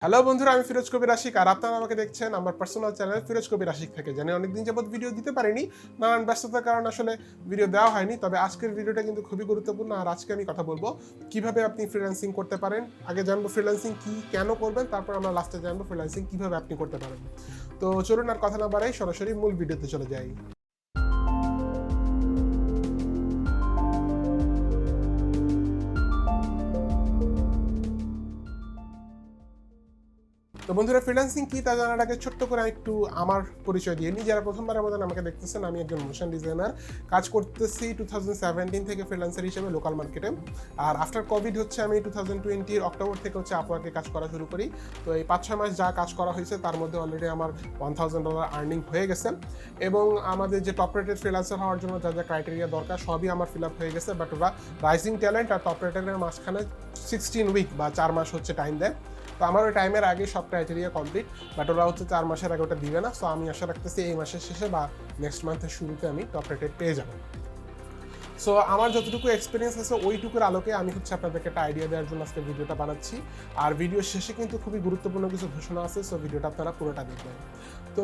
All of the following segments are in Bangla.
হ্যালো বন্ধুরা, আমি ফিরোজ কবির আশিক আর আপনারা আমাকে দেখছেন আমার পার্সোনাল চ্যানেল ফিরোজ কবির আশিক থেকে। জানি অনেকদিন যাবত ভিডিও দিতে পারিনি, নানান ব্যস্ততার কারণে আসলে ভিডিও দেওয়া হয়নি। তবে আজকের ভিডিওটা কিন্তু খুবই গুরুত্বপূর্ণ। আর আজকে আমি কথা বলবো কিভাবে আপনি ফ্রিল্যান্সিং করতে পারেন। আগে জানবো ফ্রিল্যান্সিং কি, কেন করবেন, তারপর আমরা লাস্টে জানবো ফ্রিল্যান্সিং কিভাবে আপনি করতে পারেন। তো চলুন আর কথা না বাড়াই, সরাসরি মূল ভিডিওতে চলে যাই। তো বন্ধুরা, ফ্রিল্যান্সিং কি তা জানার আগে ছোট্ট করে একটু আমার পরিচয় দিয়ে নিই। যারা প্রথমবারের মতন আমাকে দেখতেছেন, আমি একজন মোশন ডিজাইনার, কাজ করতেছি 2017 থেকে ফ্রিল্যান্সার হিসেবে লোকাল মার্কেটে। আর আফটার কোভিড হচ্ছে আমি 2020 অক্টোবর থেকে হচ্ছে আপওয়াকে কাজ করা শুরু করি। তো এই 5-6 মাস যা কাজ করা হয়েছে তার মধ্যে অলরেডি আমার $1000 আর্নিং হয়ে গেছে। এবং আমাদের যে টপ রেটেড ফ্রিল্যান্সার হওয়ার জন্য যা যা ক্রাইটেরিয়া দরকার সবই আমার ফিল আপ হয়ে গেছে। বাট ওরা রাইজিং ট্যালেন্ট আর টপ রেটেডের মাঝখানে 16 উইক বা 4 মাস হচ্ছে টাইম দেয়। তো আমার ওই টাইমের আগে সব ক্রাইটেরিয়া কমপ্লিট, বাট ওরা হচ্ছে 4 মাসের আগে ওটা দিবে না। সো আমি আশা রাখতেছি এই মাসের শেষে বা নেক্সট মান্থের শুরুতে আমি টপ রেটেড পেয়ে যাবো। সো আমার যতটুকু এক্সপিরিয়েন্স আছে ওইটুকুর আলোকে আমি হচ্ছে আপনাদেরকে একটা আইডিয়া দেওয়ার জন্য আজকে ভিডিওটা বানাচ্ছি। আর ভিডিও শেষে কিন্তু খুবই গুরুত্বপূর্ণ কিছু ঘোষণা আছে, সো ভিডিওটা আপনারা পুরোটা দেখবেন। তো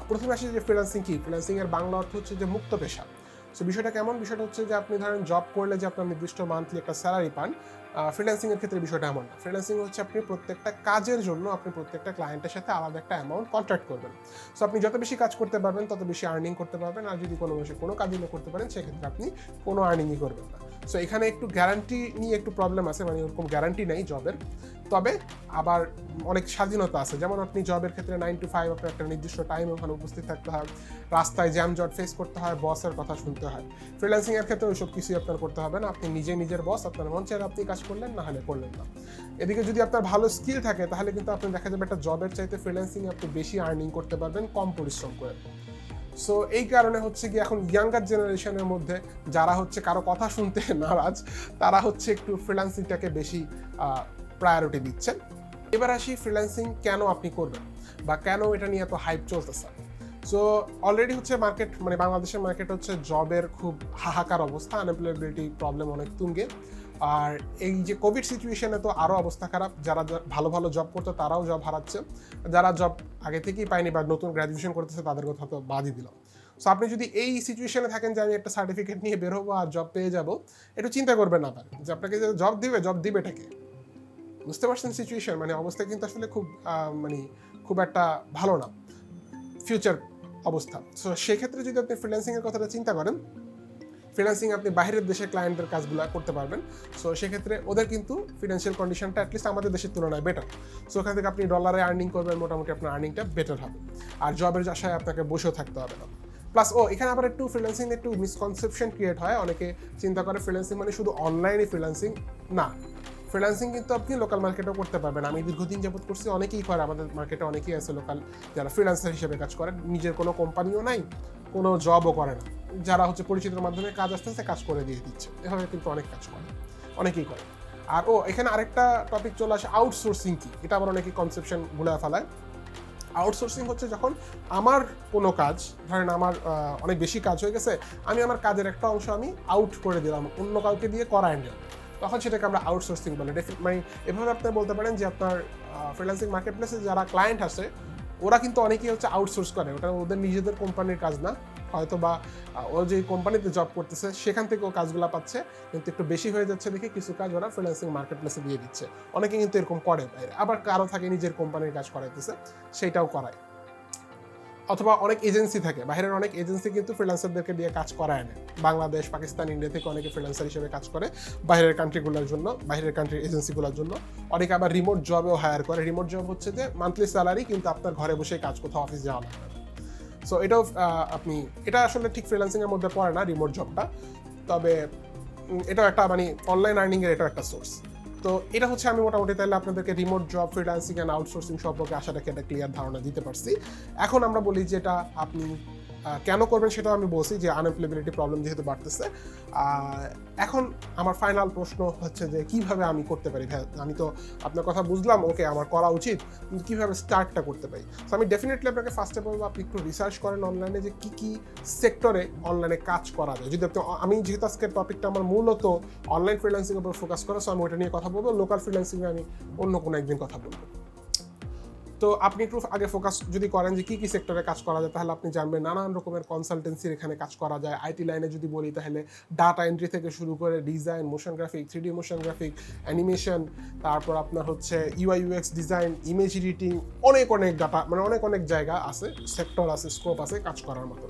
প্রথমে আসি যে ফ্রিল্যান্সিং কি। ফ্রিল্যান্সিং এর বাংলা অর্থ হচ্ছে যে মুক্ত পেশা। সো বিষয়টা কেমন? বিষয়টা হচ্ছে যে আপনি ধরেন জব করলে যে আপনার নির্দিষ্ট মান্থলি একটা স্যালারি পান, ফ্রিল্যান্সিং এর ক্ষেত্রে বিষয়টা এমন না। ফ্রিল্যান্সিং হচ্ছে আপনি প্রত্যেকটা কাজের জন্য আপনি প্রত্যেকটা ক্লায়েন্টের সাথে আলাদা একটা অ্যামাউন্ট কন্ট্রাক্ট করবেন। সো আপনি যত বেশি কাজ করতে পারবেন তত বেশি আর্নিং করতে পারবেন। আর যদি কোনো মাসে কোনো কাজই না করতে পারেন সেক্ষেত্রে আপনি কোনো আর্নিংই করবেন না। সো এখানে একটু গ্যারান্টি নিয়ে একটু প্রবলেম আছে, মানে ওরকম গ্যারান্টি নেই জবের। তবে আবার অনেক স্বাধীনতা আছে। যেমন আপনি জবের ক্ষেত্রে 9 to 5 আপনার একটা নির্দিষ্ট টাইম ওখানে উপস্থিত থাকতে হয়, রাস্তায় জ্যাম জট ফেস করতে হয়, বসের কথা শুনতে হয়। ফ্রিল্যান্সিং এর ক্ষেত্রে ওইসব কিছুই আপনার করতে হবে না। আপনি নিজের বস, আপনার মন চাইলে আপনি কাজ করলেন, না হলে করলেন না। এদিকে যদি আপনার ভালো স্কিল থাকে তাহলে কিন্তু আপনি দেখা যাবে একটা জবের চাইতে ফ্রিল্যান্সিং আপনি বেশি আর্নিং করতে পারবেন কম পরিশ্রম করে। সো এই কারণে হচ্ছে কি এখন ইয়াঙ্গার জেনারেশনের মধ্যে যারা হচ্ছে কারো কথা শুনতে নারাজ, তারা হচ্ছে একটু ফ্রিল্যান্সিংটাকে বেশি প্রায়োরিটি দিচ্ছেন। এবার আসি ফ্রিল্যান্সিং কেন আপনি করবেন বা কেন এটা নিয়ে এত হাইপ চলতেছে। সো অলরেডি হচ্ছে মার্কেট, মানে বাংলাদেশের মার্কেট হচ্ছে জবের খুব হাহাকার অবস্থা, আনএমপ্লয়েবিলিটি প্রবলেম অনেক তুঙ্গে। আর এই যে কোভিড সিচুয়েশনে তো আরও অবস্থা খারাপ। যারা ভালো ভালো জব করতো তারাও জব হারাচ্ছে, যারা জব আগে থেকেই পায়নি বা নতুন গ্র্যাজুয়েশন করতেছে তাদের কথা তো বাদই দিলাম। সো আপনি যদি এই সিচুয়েশনে থাকেন যে আমি একটা সার্টিফিকেট নিয়ে বের হবো আর জব পেয়ে যাবো, একটু চিন্তা করবেন না পারেন যে আপনাকে যে জব দিবে এটাকে। বুঝতে পারছেন সিচুয়েশন? মানে অবস্থা কিন্তু আসলে খুব একটা ভালো না ফিউচার অবস্থা। সো সেক্ষেত্রে যদি আপনি ফ্রিল্যান্সিংয়ের কথাটা চিন্তা করেন, ফ্রিল্যান্সিং আপনি বাইরের দেশের ক্লায়েন্টের কাজগুলো করতে পারবেন। সো সেক্ষেত্রে ওদের কিন্তু ফিনান্সিয়াল কন্ডিশনটা অ্যাটলিস্ট আমাদের দেশের তুলনায় বেটার। সো ওখান থেকে আপনি ডলারে আর্নিং করবেন, মোটামুটি আপনার আর্নিংটা বেটার হবে। আর জবের আশায় আপনাকে বসেও থাকতে হবে না। প্লাস এখানে আবার একটু ফ্রিল্যান্সিং একটু মিসকনসেপশন ক্রিয়েট হয়। অনেকে চিন্তা করে ফ্রিল্যান্সিং মানে শুধু অনলাইনে ফ্রিল্যান্সিং। না, ফ্রিল্যান্সিং কিন্তু আপনি লোকাল মার্কেটেও করতে পারবেন। আমি দীর্ঘদিন যাবত করছি, অনেকেই করে, আমাদের মার্কেটে অনেকেই আছে লোকাল যারা ফ্রিল্যান্সার হিসেবে কাজ করেন, নিজের কোনো কোম্পানিও নাই, কোনো জবও করে না, যারা হচ্ছে পরিচিতর মাধ্যমে কাজ আসতে কাজ করে দিয়ে দিচ্ছে। এভাবে কিন্তু অনেক কাজ করে, অনেকেই করে। আর এখানে আরেকটা টপিক চলে আসে, আউটসোর্সিং কি। এটা আবার অনেকেই কনসেপশন গুলা ফেলায়। আউটসোর্সিং হচ্ছে যখন আমার কোনো কাজ, ধরেন আমার অনেক বেশি কাজ হয়ে গেছে, আমি আমার কাজের একটা অংশ আমি আউট করে দিলাম, অন্য কাউকে দিয়ে করায় নিলাম, তখন সেটাকে আমরা আউটসোর্সিং বলি। মানে এভাবে আপনি বলতে পারেন যে আপনার ফ্রিল্যান্সিং মার্কেট প্লেসে যারা ক্লায়েন্ট আছে ওরা কিন্তু অনেকেই হচ্ছে আউটসোর্স করে। ওটা ওদের নিজেদের কোম্পানির কাজ না, হয়তো বা ও যে কোম্পানিতে জব করতেছে সেখান থেকে ও কাজগুলো পাচ্ছে, কিন্তু একটু বেশি হয়ে যাচ্ছে দেখে কিছু কাজ ওরা ফ্রিল্যান্সিং মার্কেট প্লেসে দিয়ে দিচ্ছে। অনেকে কিন্তু এরকম করে বাইরে। আবার কারো থাকে নিজের কোম্পানির কাজ করাইতেছে, সেইটাও করায়। অথবা অনেক এজেন্সি থাকে, বাইরের অনেক এজেন্সি কিন্তু ফ্রিল্যান্সারদেরকে দিয়ে কাজ করায় না। বাংলাদেশ, পাকিস্তান, ইন্ডিয়া থেকে অনেকে ফ্রিল্যান্সার হিসেবে কাজ করে বাইরের কান্ট্রিগুলোর জন্য, বাইরের কান্ট্রির এজেন্সিগুলোর জন্য। অনেকে আবার রিমোট জবেও হায়ার করে। রিমোট জব হচ্ছে যে মান্থলি স্যালারি, কিন্তু আপনার ঘরে বসে কাজ, কোথাও অফিস যাওয়া লাগবে না। সো এটাও এটা আসলে ঠিক ফ্রিল্যান্সিংয়ের মধ্যে পড়ে না রিমোট জবটা, তবে এটাও একটা মানে অনলাইন আর্নিংয়ের এটাও একটা সোর্স। তো এটা হচ্ছে আমি মোটামুটি তাহলে আপনাদেরকে remote job, freelancing and outsourcing সম্পর্কে আশা রাখি একটা ক্লিয়ার ধারণা দিতে পারছি। এখন আমরা বলি যে এটা আপনি কেন করবেন সেটাও আমি বলছি, যে আনএমপ্লয়েবিলিটি প্রবলেম যেহেতু বাড়তেছে। এখন আমার ফাইনাল প্রশ্ন হচ্ছে যে কিভাবে আমি করতে পারি। আমি তো আপনার কথা বুঝলাম, ওকে আমার করা উচিত, কিন্তু কীভাবে স্টার্টটা করতে পারি। তো আমি ডেফিনেটলি আপনাকে ফার্স্টে বলবো আপনি একটু রিসার্চ করেন অনলাইনে যে কী সেক্টরে অনলাইনে কাজ করা যায়। যদি আমি যেহেতু আজকের টপিকটা আমার মূলত অনলাইন ফ্রিল্যান্সিংয়ের উপর ফোকাস করা, সো আমি ওটা নিয়ে কথা বলবো। লোকাল ফ্রিল্যান্সিংয়ে আমি অন্য কোনো একদিন কথা বলবো। তো আপনি একটু আগে ফোকাস যদি করেন যে কী কী সেক্টরে কাজ করা যায়, তাহলে আপনি জানবেন নানান রকমের কনসালটেন্সির এখানে কাজ করা যায়। আইটি লাইনে যদি বলি তাহলে ডাটা এন্ট্রি থেকে শুরু করে design, motion graphic, 3D motion graphic, animation, তারপর আপনার হচ্ছে UI UX design, image editing, অনেক ডাটা, মানে অনেক জায়গা আছে, সেক্টর আছে, স্কোপ আছে কাজ করার মতো।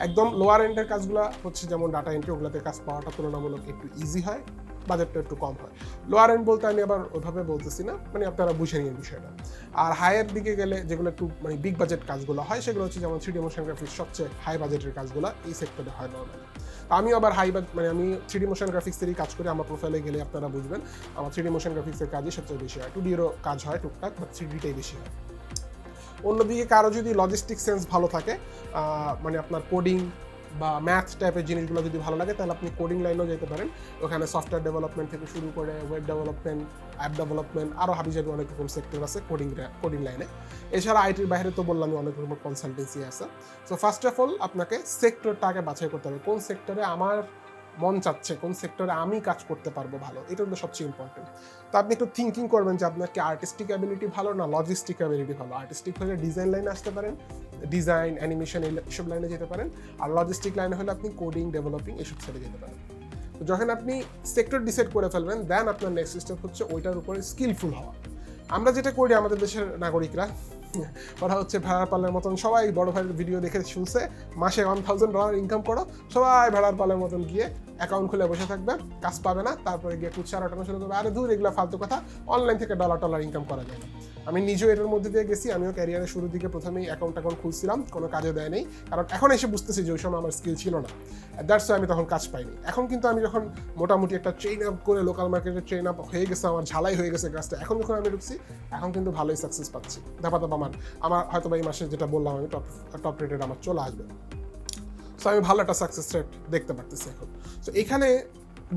একদম লোয়ার এন্ডের কাজগুলো হচ্ছে যেমন ডাটা এন্ট্রি, ওগুলোতে কাজ পাওয়াটা তুলনামূলক একটু ইজি হয়, বাজেটটা একটু কম হয়। লোয়ার এন্ড বলতে আমি আবার ওইভাবে বলতেছি না, মানে আপনারা বুঝে নিন বিষয়টা। আর হায়ার দিকে গেলে যেগুলো একটু মানে বিগ বাজেট কাজগুলো হয়, সেগুলো হচ্ছে যেমন 3D মোশন গ্রাফিক্স, সবচেয়ে হাই বাজেটের কাজগুলো এই সেক্টরে হয় নর্মালি। আমিও আবার মানে আমি 3D মোশন গ্রাফিক্সেরই কাজ করি। আমার প্রোফাইলে গেলে আপনারা বুঝবেন আমার 3D মোশন গ্রাফিক্সের কাজই সবচেয়ে বেশি হয়। 2D'রও কাজ হয় টুকটাক, বাট 3Dটাই বেশি হয়। অন্যদিকে কারো যদি লজিস্টিক সেন্স ভালো থাকে, মানে আপনার কোডিং বা ম্যাথ টাইপের জিনিসগুলো যদি ভালো লাগে, তাহলে আপনি কোডিং লাইনেও যেতে পারেন। ওখানে সফটওয়্যার ডেভেলপমেন্ট থেকে শুরু করে ওয়েব ডেভেলপমেন্ট, অ্যাপ ডেভেলপমেন্ট, আরও হাবিজাবি অনেক রকম সেক্টর আছে কোডিং লাইনে। এছাড়া আইটির বাইরে তো বললাম অনেক রকম কনসালটেন্সি আছে। সো ফার্স্ট অফ অল আপনাকে সেক্টরটাকে বাছাই করতে হবে, কোন সেক্টরে আমার মন চাচ্ছে, কোন সেক্টরে আমি কাজ করতে পারবো ভালো, এটা হলো সবচেয়ে ইম্পর্টেন্ট। তো আপনি একটু থিঙ্কিং করবেন যে আপনার কি আর্টিস্টিক অ্যাবিলিটি ভালো না লজিস্টিক অ্যাবিলিটি ভালো। আর্টিস্টিক হলে ডিজাইন লাইনে আসতে পারেন, ডিজাইন, অ্যানিমেশন এইসব লাইনে যেতে পারেন। আর লজিস্টিক লাইনে হলে আপনি কোডিং, ডেভেলপিং এসব সাইডে যেতে পারেন। তো যখন আপনি সেক্টর ডিসাইড করে ফেলবেন, দেন আপনার নেক্সট স্টেপ হচ্ছে ওইটার উপরে স্কিলফুল হওয়া। আমরা যেটা করি আমাদের দেশের নাগরিকরা, ওরা হচ্ছে ভেড়ার পালের মতন, সবাই বড় ভাইয়ের ভিডিও দেখে শুনছে মাসে $1000 ইনকাম করো, সবাই ভেড়ার পালের মতন গিয়ে অ্যাকাউন্ট খুলে বসে থাকবে, কাজ পাবে না, তারপরে গিয়ে কুচ্ছা রটানো শুরু করবে। আরে দূর, এগুলো ফালতু কথা, অনলাইন থেকে $1 ইনকাম করা যায় না। আমি নিজেও এটার মধ্যে দিয়ে গেছি। আমিও ক্যারিয়ারের শুরুর দিকে প্রথমেই অ্যাকাউন্ট খুলছিলাম, কোনো কাজে দেয় নেই, কারণ এখন এসে বুঝতেছি যে ওই সময় আমার স্কিল ছিল না, দ্যাটস ওয়াই আমি তখন কাজ পাইনি। এখন কিন্তু আমি যখন মোটামুটি একটা ট্রেন আপ করে লোকাল মার্কেটে ট্রেন আপ হয়ে গেছে, আমার ঝালাই হয়ে গেছে কাজটা, এখন যখন আমি ঢুকছি এখন কিন্তু ভালোই সাকসেস পাচ্ছি ধাপা আমার হয়তো বা এই মাসে যেটা বললাম আমি টপ রেটেড আমার চলে আসবে। সো আমি ভালো একটা সাকসেস রেট দেখতে পারতেছি এখন। সো এখানে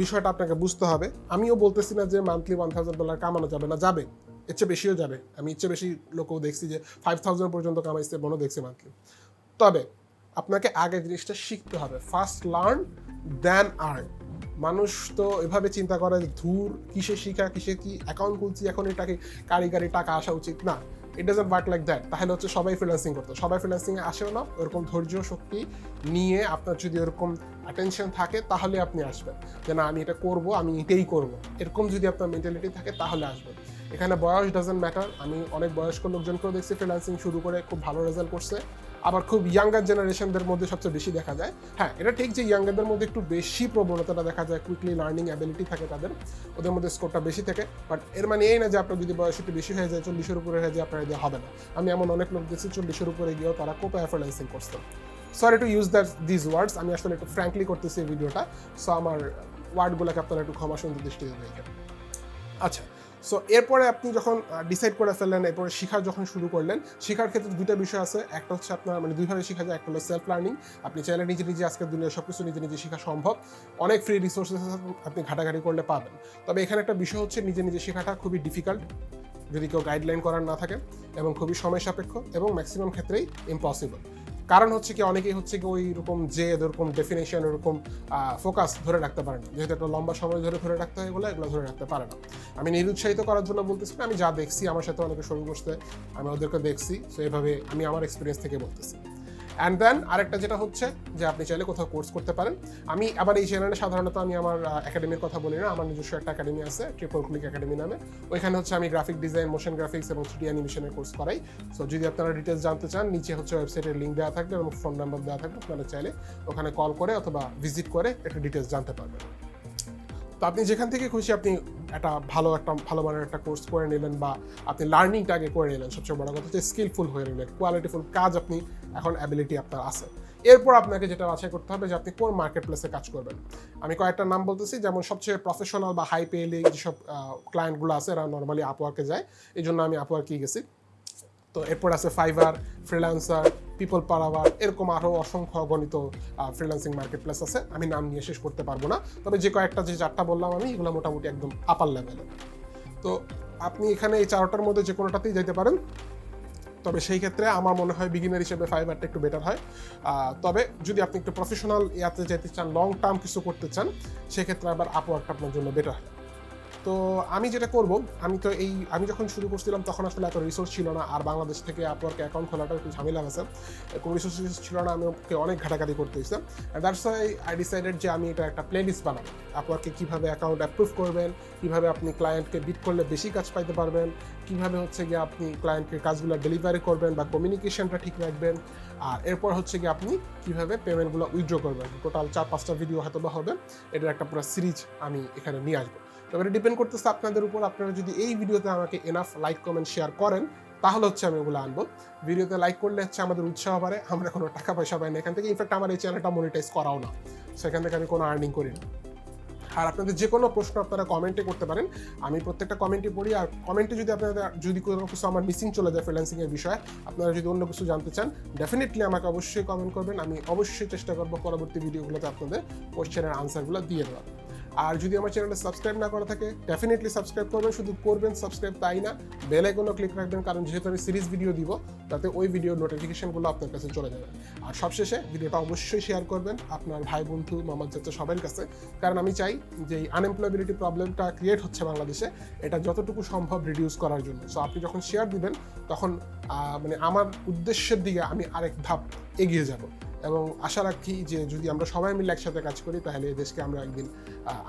বিষয়টা আপনাকে বুঝতে হবে। আমিও বলতেছি না যে মান্থলি $1000 কামানো যাবে না, যাবে, এর চেয়ে বেশিও যাবে। আমি এর চেয়ে বেশি লোকও দেখছি যে 5000 পর্যন্ত কামাইছে, মনে দেখছি মান্থলি। তবে আপনাকে আগে জিনিসটা শিখতে হবে, ফার্স্ট লার্ন দেন আর্ন। মানুষ তো এভাবে চিন্তা করে যে ধুর, কিসে শিখা, কিসে কি অ্যাকাউন্ট খুলছি, এখন এটাকে কারিগরি টাকা আসা উচিত না। It doesn't work like that. তাহলে হচ্ছে সবাই ফ্রিল্যান্সিং করতো, সবাই ফ্রিল্যান্সিংয়ে আসেও না। ওরকম ধৈর্য শক্তি নিয়ে আপনার যদি ওরকম অ্যাটেনশন থাকে তাহলে আপনি আসবেন, যে না আমি এটা করবো, আমি এটাই করবো, এরকম যদি আপনার মেন্টালিটি থাকে তাহলে আসবেন। এখানে বয়স ডাজন্ট ম্যাটার। আমি অনেক বয়স্ক লোকজনকেও দেখছি ফ্রিল্যান্সিং শুরু করে খুব ভালো রেজাল্ট করছে, আবার খুব ইয়াঙ্গার জেনারেশনদের মধ্যে সবচেয়ে বেশি দেখা যায়। হ্যাঁ, এটা ঠিক যে ইয়াঙ্গারদের মধ্যে একটু বেশি প্রবণতাটা দেখা যায়, কুইকলি লার্নিং অ্যাবিলিটি থাকে তাদের, ওদের মধ্যে স্কোরটা বেশি থাকে। বাট এর মানে এই না যে আপনার যদি বয়স একটু বেশি হয়ে যায়, 40-এর উপরে হয়ে যায়, আপনার দিয়ে হবে না। আমি এমন অনেক লোক দেখছি 40-এর উপরে গিয়েও তারা কোপায় ফ্রিল্যান্সিং করছে। Sorry to use this words, আমি আসলে একটু ফ্র্যাঙ্কলি করতেছি এই ভিডিওটা। সো আমার ওয়ার্ডগুলোকে আপনারা একটু ক্ষমা সুন্দর দৃষ্টিতে দেখেন। আচ্ছা, সো এরপরে আপনি যখন ডিসাইড করে ফেললেন, এরপরে শেখা যখন শুরু করলেন, শেখার ক্ষেত্রে দুইটা বিষয় আছে। একটা হচ্ছে আপনার মানে দুইভাবে শেখা যায়। একটা হলো সেলফ লার্নিং, আপনি চাইলে নিজে আজকের দুনিয়ার সব কিছু নিজে শেখা সম্ভব, অনেক ফ্রি রিসোর্সেস আপনি ঘাটাঘাটি করলে পাবেন। তবে এখানে একটা বিষয় হচ্ছে নিজে শেখাটা খুবই ডিফিকাল্ট যদি কেউ গাইডলাইন করার না থাকে, এবং খুবই সময় সাপেক্ষ, এবং ম্যাক্সিমাম ক্ষেত্রেই ইম্পসিবল। কারণ হচ্ছে কি অনেকেই হচ্ছে কি ওই রকম যে এরকম ডেফিনেশন, ওরকম ফোকাস ধরে রাখতে পারে না, যেহেতু একটা লম্বা সময় ধরে রাখতে হয়, এগুলো ধরে রাখতে পারে না। আমি নিরুৎসাহিত করার জন্য বলতেছি না, আমি যা দেখছি, আমার সাথে অনেকে শুরু করতে, আমি ওদেরকে দেখছি, সো এভাবে আমি আমার এক্সপিরিয়েন্স থেকে বলতেছি। অ্যান্ড দেন আরেকটা যেটা হচ্ছে যে আপনি চাইলে কোথাও কোর্স করতে পারেন। আমি আবার এই চ্যানেলে সাধারণত আমি আমার একাডেমির কথা বলি না, আমার নিজস্ব একটা একাডেমি আছে, ট্রিপল ক্লিক একাডেমি নামে। ওইখানে হচ্ছে আমি গ্রাফিক ডিজাইন, মোশন গ্রাফিক্স এবং 3D অ্যানিমেশনের কোর্স করাই। সো যদি আপনারা ডিটেলস জানতে চান, নিচে হচ্ছে ওয়েবসাইটের লিঙ্ক দেওয়া থাকবে এবং ফোন নাম্বার দেওয়া থাকবে, আপনারা চাইলে ওখানে কল করে অথবা ভিজিট করে একটু ডিটেলস জানতে পারবেন। তো আপনি যেখান থেকে খুশি আপনি একটা ভালো মানের একটা কোর্স করে নিলেন, বা আপনি লার্নিংটা আগে করে নিলেন। সবচেয়ে বড় কথা হচ্ছে স্কিলফুল হয়ে নিলেন, কোয়ালিটিফুল কাজ আপনি এখন অ্যাবিলিটি আপনার আছে। এরপর আপনাকে যেটা বাছাই করতে হবে যে আপনি কোন মার্কেট প্লেসে কাজ করবেন। আমি কয়েকটা নাম বলতেছি, যেমন সবচেয়ে প্রফেশনাল বা হাই পেইলি যেসব ক্লায়েন্টগুলো আছে, এরা নর্মালি আপওয়ার্কে যায়, এই জন্য আমি আপওয়ার্কেই গেছি। তো এরপর আছে ফাইবার, ফ্রিল্যান্সার, পিপল পাওয়ার, এরকম আরও অসংখ্য অগণিত ফ্রিল্যান্সিং মার্কেট প্লেস আছে। আমি নাম নিয়ে শেষ করতে পারবো না, তবে যে চারটা বললাম আমি, এগুলো মোটামুটি একদম আপার লেভেলে। তো আপনি এখানে এই চারটার মধ্যে যে কোনোটাতেই যেতে পারেন। তবে সেই ক্ষেত্রে আমার মনে হয় বিগিনার হিসেবে ফাইবারটা একটু বেটার হয়। তবে যদি আপনি একটু প্রফেশনাল ইয়াতে যেতে চান, লং টার্ম কিছু করতে চান, সেক্ষেত্রে আবার আপওয়ার্কটা আপনার জন্য বেটার হয়। তো আমি যেটা করব, আমি যখন শুরু করছিলাম তখন আসলে এত রিসোর্স ছিল না, আর বাংলাদেশ থেকে আপওয়ার্কে অ্যাকাউন্ট খোলাটা একটু ঝামেলা আছে, কোনো রিসোর্স ছিল না, আমি ওকে অনেক ঘাটাঘাটি করতে হয়েছে। দ্যাটস ওয়াই আই ডিসাইডেড যে আমি এটা একটা প্লেলিস্ট বানাবো, আপওয়ার্কে কীভাবে অ্যাকাউন্ট অ্যাপ্রুভ করবেন, কীভাবে আপনি ক্লায়েন্টকে বিট করলে বেশি কাজ পাইতে পারবেন, কীভাবে হচ্ছে গিয়ে আপনি ক্লায়েন্টকে কাজগুলো ডেলিভারি করবেন বা কমিউনিকেশনটা ঠিক রাখবেন, আর এরপর হচ্ছে গিয়ে আপনি কীভাবে পেমেন্টগুলো উইথড্র করবেন। টোটাল 4-5টা ভিডিও হয়তো বা হবে, এটার একটা পুরো সিরিজ আমি এখানে নিয়ে আসবো। তবে এটা ডিপেন্ড করতেছে আপনাদের উপর। আপনারা যদি এই ভিডিওতে আমাকে এনাফ লাইক কমেন্ট শেয়ার করেন তাহলে হচ্ছে আমি ওগুলো আনবো। ভিডিওতে লাইক করলে হচ্ছে আমাদের উৎসাহ বাড়ে, আমরা কোনো টাকা পয়সা পাই না এখান থেকে, ইনফ্যাক্ট আমার এই চ্যানেলটা মনিটাইজ করাও না, সেখান থেকে আমি কোনো আর্নিং করি না। আর আপনাদের যে কোনো প্রশ্ন আপনারা কমেন্টে করতে পারেন, আমি প্রত্যেকটা কমেন্টই পড়ি, আর কমেন্টে যদি কোনো কিছু আমার মিসিং চলে যায় ফ্রিল্যান্সিংয়ের বিষয়ে, আপনারা যদি অন্য কিছু জানতে চান ডেফিনেটলি আমাকে অবশ্যই কমেন্ট করবেন, আমি অবশ্যই চেষ্টা করবো পরবর্তী ভিডিওগুলোতে আপনাদের কোশ্চেনের আনসারগুলো দিয়ে দেওয়ার। আর যদি আমার চ্যানেলে সাবস্ক্রাইব না করা থাকে ডেফিনেটলি সাবস্ক্রাইব করবেন, শুধু করবেন সাবস্ক্রাইব তাই না, বেল আইকনও ক্লিক রাখবেন, কারণ যেহেতু আমি সিরিজ ভিডিও দিব তাতে ওই ভিডিওর নোটিফিকেশনগুলো আপনার কাছে চলে যাবে। আর সবশেষে ভিডিওটা অবশ্যই শেয়ার করবেন আপনার ভাই বন্ধু মামার চাচা সবার কাছে, কারণ আমি চাই যে এই আনএমপ্লয়েবিলিটি প্রবলেমটা ক্রিয়েট হচ্ছে বাংলাদেশে, এটা যতটুকু সম্ভব রিডিউস করার জন্য। সো আপনি যখন শেয়ার দিবেন তখন মানে আমার উদ্দেশ্যের দিকে আমি আরেক ধাপ এগিয়ে যাব, এবং আশা রাখি যে যদি আমরা সবাই মিলে একসাথে কাজ করি তাহলে এই দেশকে আমরা একদিন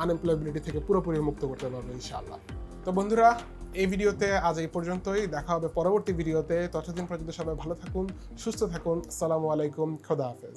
আনএমপ্লয়েবিলিটি থেকে পুরোপুরি মুক্ত করতে পারবো ইনশাআল্লাহ। তো বন্ধুরা, এই ভিডিওতে আজ এই পর্যন্তই, দেখা হবে পরবর্তী ভিডিওতে। ততদিন পর্যন্ত সবাই ভালো থাকুন, সুস্থ থাকুন। আসসালামু আলাইকুম, খোদা হাফেজ।